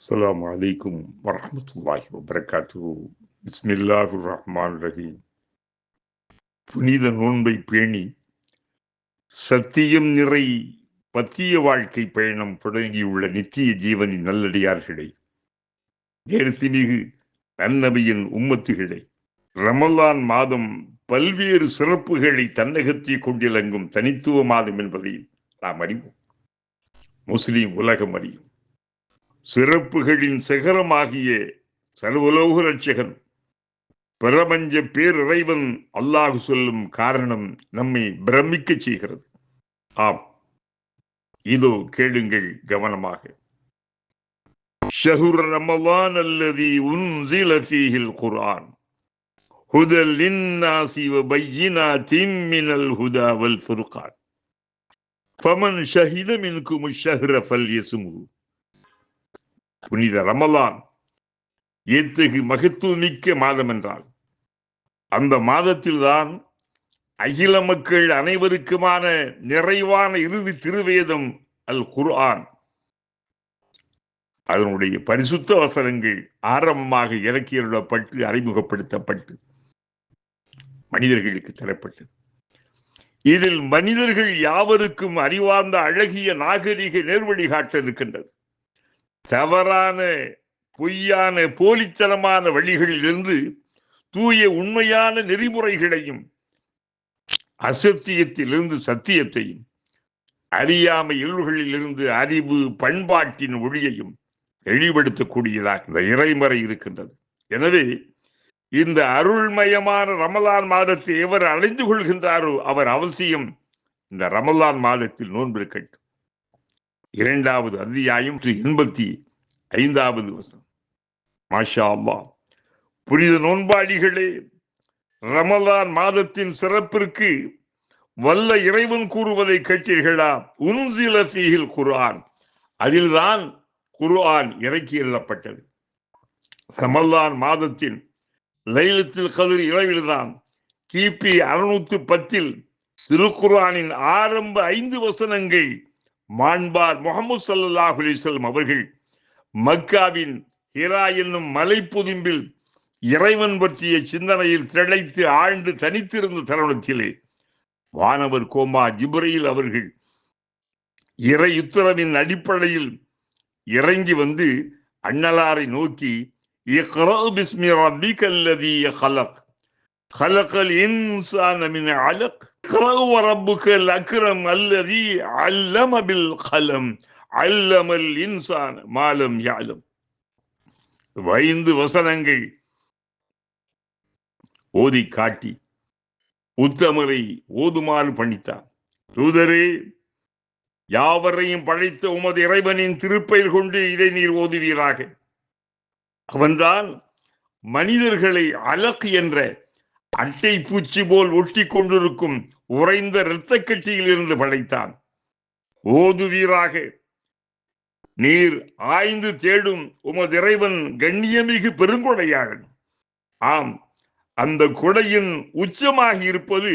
அஸ்ஸலாமு அலைக்கும் வரஹ்மத்துல்லாஹி வபரகாத்துஹு. பிஸ்மில்லாஹிர் ரஹ்மானிர் ரஹீம். புனித நோன்பை பேணி சத்தியம் நிறை பத்திய வாழ்க்கை பயணம் தொடங்கியுள்ள நித்திய ஜீவனின் நல்லடியார்களே, நேர்த்திமிகு நன்னபியின் உம்மத்துகளே, ரமலான் மாதம் பல்வேறு சிறப்புகளை தன்னகத்தை கொண்டிலங்கும் தனித்துவ மாதம் என்பதை நாம் அறிவோம். முஸ்லிம் உலகம் அறியும். சிறப்புகளின் சிகரமாகிய சர்வலோக ரட்சகன் பிரபஞ்ச பேரிறைவன் அல்லாஹ் சொல்லும் காரணம் நம்மை பிரமிக்க செய்கிறது. ஆம், இதோ கேளுங்கள் கவனமாக. ஷஹ்ரு ரமலான் அல்லதி உன்ஸில ஃபீஹில் குர்ஆன் ஹுதல் லின்னாஸி வபய்யினாத்தின் மினல் ஹுதா வல் ஃபுர்கான் ஃபமன் ஷஹித மின்குமுஷ் ஷஹ்ர ஃபல்யஸ்முஹு. புனித ரமலான் எத்தகு மகத்துவமிக்க மாதம் என்றால் அந்த மாதத்தில்தான் அகில மக்கள் அனைவருக்குமான நிறைவான இறுதி திருவேதம் அல் குர்ஆன், அதனுடைய பரிசுத்த வசனங்கள் ஆரம்பமாக இறக்கியுள்ளப்பட்டு அறிமுகப்படுத்தப்பட்டு மனிதர்களுக்கு தரப்பட்டது. இதில் மனிதர்கள் யாவருக்கும் அறிவார்ந்த அழகிய நாகரிக நேர்வழி காட்ட இருக்கின்றது. தவறான பொய்யான போலித்தனமான வழிகளிலிருந்து தூய உண்மையான நெறிமுறைகளையும் அசத்தியத்திலிருந்து சத்தியத்தையும் அறியாமை இருள்களிலிருந்து அறிவு பண்பாட்டின் ஒளியையும் தெளிவுபடுத்தக்கூடியதாக இந்த இறைமறை இருக்கின்றது. எனவே இந்த அருள்மயமான ரமலான் மாதத்தை எவர் அடைந்து கொள்கின்றாரோ அவர் அவசியம் இந்த ரமலான் மாதத்தில் நோன்பிருக்கட்டும். 2வது அத்தியாயம் 85வது வசனம். மாஷா அல்லாஹ். புனித நோன்பாளிகளே, ரமலான் மாதத்தின் சிறப்பிற்கு வல்ல இறைவன் கூறுவதை கேட்டீர்களா? உன்ஸில ஃபீஹில் குர்ஆன், அதில்தான் குர்ஆன் இறக்கி எழுதப்பட்டது. ரமலான் மாதத்தின் லைலத்துல் கத்ர் இரவில்தான் கிபி 610 திருக்குர்ஆனின் ஆரம்ப 5 வசனங்கள் மாண்பார் முஹம்மது ஸல்லல்லாஹு அலைஹி வஸல்லம் அவர்கள் மக்காவின் ஹிரா என்னும் மலைப்பொதிம்பில் இறைவன் பற்றிய சிந்தனையில் திளைத்து ஆழ்ந்து தனித்திருந்த தருணத்திலே வானவர் கோமா ஜிப்ரீல் அவர்கள் இறை உத்தரவின் அடிப்படையில் இறங்கி வந்து அண்ணலாரை நோக்கி, இக்ரா பிஸ்மி ரப்பிக்கல் லதீ கலக் கலக்கல் இன்சான மின் அலக் இக்ரா ரப்புக்கல் அக்ரம் அல்லதீ அல்லம பில் கலம் அல்லமல் இன்சான மா லம் யஅலம். 5 வசனங்கள் ஓதி காட்டி உத்தமரை ஓதுமாறு பணித்தார். தூதரே, யாவரையும் படைத்த உமது இறைவனின் திருப்பெயர் கொண்டு இதை நீர் ஓதுவீராக. அவன்தான் மனிதர்களை அலக் என்ற அட்டை பூச்சி போல் ஒட்டி கொண்டிருக்கும் உறைந்த இரத்த கட்டியில் இருந்து படைத்தான். ஓதுவீராக. நீர் ஆய்ந்து தேடும் உமது இறைவன் கண்ணியமிகு பெருங்கொடையாளன். ஆம், அந்த கொடையின் உச்சமாக இருப்பது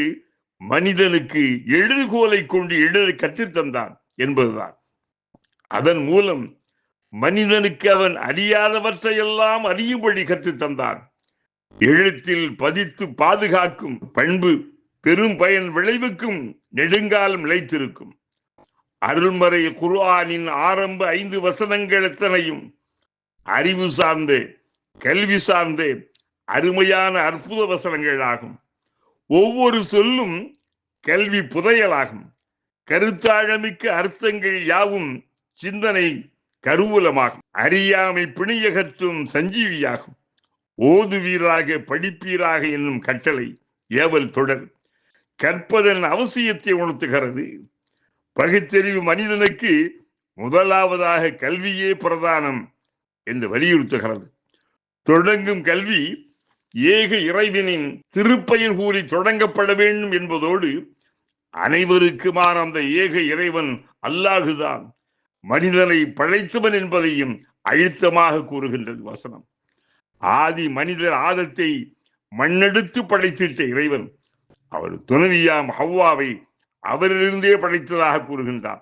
மனிதனுக்கு எழுதுகோலை கொண்டு எழுத கற்றுத்தந்தான் என்பதுதான். அதன் மூலம் மனிதனுக்கு அவன் அறியாதவற்றையெல்லாம் அறியும்படி கற்றுத்தந்தான். எழுத்தில் பதித்து பாதுகாக்கும் பண்பு பெரும் பயன் விளைவுக்கும் நெடுங்காலம் நிலைத்திருக்கும். அருள்மறை குர்ஆனின் ஆரம்ப 5 வசனங்கள் எத்தனையும் அறிவு சார்ந்த கல்வி சார்ந்த அருமையான அற்புத வசனங்கள் ஆகும். ஒவ்வொரு சொல்லும் கல்வி புதையலாகும். கருத்தாழமிக்க அர்த்தங்கள் யாவும் சிந்தனை கருவூலமாகும். அறியாமை பிணியகற்றும் சஞ்சீவியாகும். ஓதுவீராக படிப்பீராக என்னும் கட்டளை ஏவல் தொடர் கற்பதன் அவசியத்தை உணர்த்துகிறது. பகுத்தறிவு மனிதனுக்கு முதலாவதாக கல்வியே பிரதானம் என்று வலியுறுத்துகிறது. தொடங்கும் கல்வி ஏக இறைவனின் திருப்பெயர் கூறி தொடங்கப்பட வேண்டும் என்பதோடு அனைவருக்குமான அந்த ஏக இறைவன் அல்லாஹுதான் மனிதனை படைத்தவன் என்பதையும் அழுத்தமாக கூறுகின்றது வசனம். ஆதி மனிதர் ஆதத்தை மண்ணெடுத்து படைத்திட்ட இறைவன் அவர் துணைவியாம் ஹவ்வாவை அவரிலிருந்தே படைத்ததாக கூறுகின்றார்.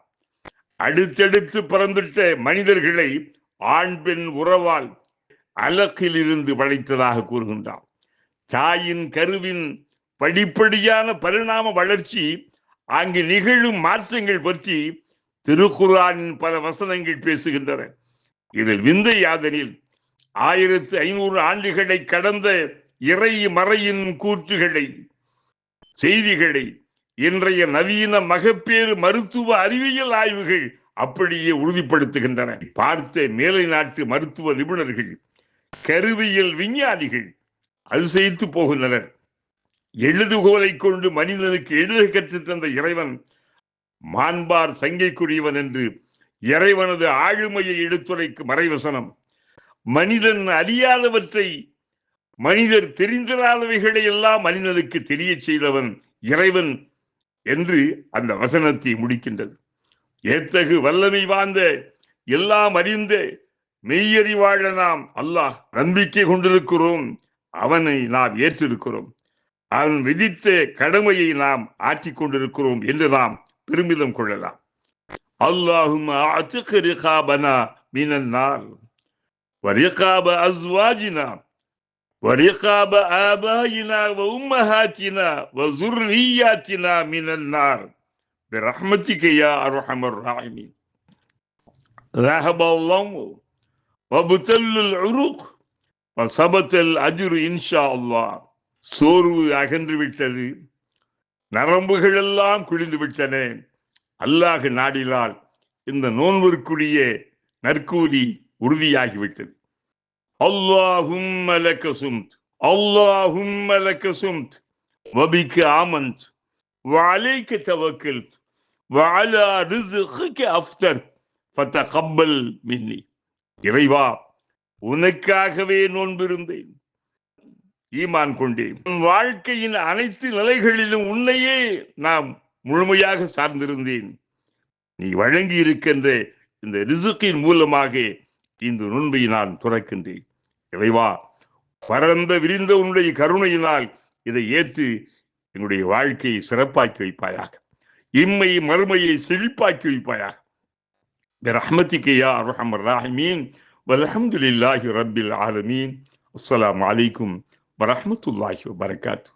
அடுத்தடுத்து பிறந்திட்ட மனிதர்களை ஆண் பெண் உறவால் அலக்கில் இருந்து படைத்ததாக கூறுகின்றார். தாயின் கருவின் படிப்படியான பரிணாம வளர்ச்சி, அங்கு நிகழும் மாற்றங்கள் பற்றி திருக்குர்ஆனின் பல வசனங்கள் பேசுகின்றன. இதில் விந்தை யாதனில் 1500 ஆண்டுகளை கடந்த இறை மறையின் கூற்றுகளை, செய்திகளை இன்றைய நவீன மகப்பேறு மருத்துவ அறிவியல் ஆய்வுகள் அப்படியே உறுதிப்படுத்துகின்றன. பார்த்த மேலை நாட்டு மருத்துவ நிபுணர்கள், கருவியல் விஞ்ஞானிகள் அதிசயித்து போகின்றனர். எழுதுகோலை கொண்டு மனிதனுக்கு எழுத கற்றுத்தந்த இறைவன் மாண்பார் சங்கைக்குரியவன் என்று இறைவனது ஆளுமையை எடுத்துரைக்கும் மறைவசனம். மனிதன் அறியாதவற்றை, மனிதர் தெரிந்திராதவைகளை எல்லாம் மனிதனுக்கு தெரிய செய்தவன் இறைவன் என்று அந்த வசனத்தை முடிக்கின்றது. ஏத்தகு வல்லமை வாழ்ந்த, எல்லாம் அறிந்த மெய்யறிவாழ நாம் அல்லாஹ் நம்பிக்கை கொண்டிருக்கிறோம். அவனை நாம் ஏற்றிருக்கிறோம். அவன் விதித்த கடமையை நாம் ஆற்றிக் கொண்டிருக்கிறோம் என்று நாம் பெருமிதம் கொள்ளலாம். அல்லாஹும்ம அஅதிக் ரிகாபனா மினன் நார் வ ரிகாப அஸ்வாஜினா வ ரிகாப ஆபாயினா வ உம்மஹாத்தினா வ ஸுர்ரிய்யாத்தினா மினன் நார் பிரஹ்மதிக யா அர்ஹமர் ராஹிமீன். ذهب اللوم وبتل العروق وثبت الأجر إن شاء الله. சோர்வு அகன்று விட்டது, நரம்புகள் எல்லாம் குளிந்து விட்டன. அல்லாஹ் நாடினால் இந்த நோன்பிற்குரிய நற்கூலி உறுதியாகிவிட்டது. அல்லாஹும்ம லக சும்த், அல்லாஹும்ம லக சும்த் வபிக ஆமன்த் வஅலைக தவக்கல்த் வஅலா ரிஸ்கிக அஃப்தர் ஃபதகப்பல் மின்னி. இறைவா, உனக்காகவே நோன்பிருந்தேன், ஈமான் கொண்டேன். வாழ்க்கையின் அனைத்து நிலைகளிலும் உன்னையே நாம் முழுமையாக சார்ந்திருந்தேன். நீ வழங்கி இருக்கின்ற இந்த ரிசுக்கின் மூலமாக இந்த நோன்பை நான் துறக்கின்றேன். இறைவா, பரந்த விரிந்த உன்னுடைய கருணையினால் இதை ஏற்று எங்களுடைய வாழ்க்கையை சிறப்பாக்கி வைப்பாயாக, இம்மை மறுமையை செழிப்பாக்கி வைப்பாயாக. برحمتك يا أرحم الراحمين والحمد لله رب العالمين. السلام عليكم ورحمة الله وبركاته.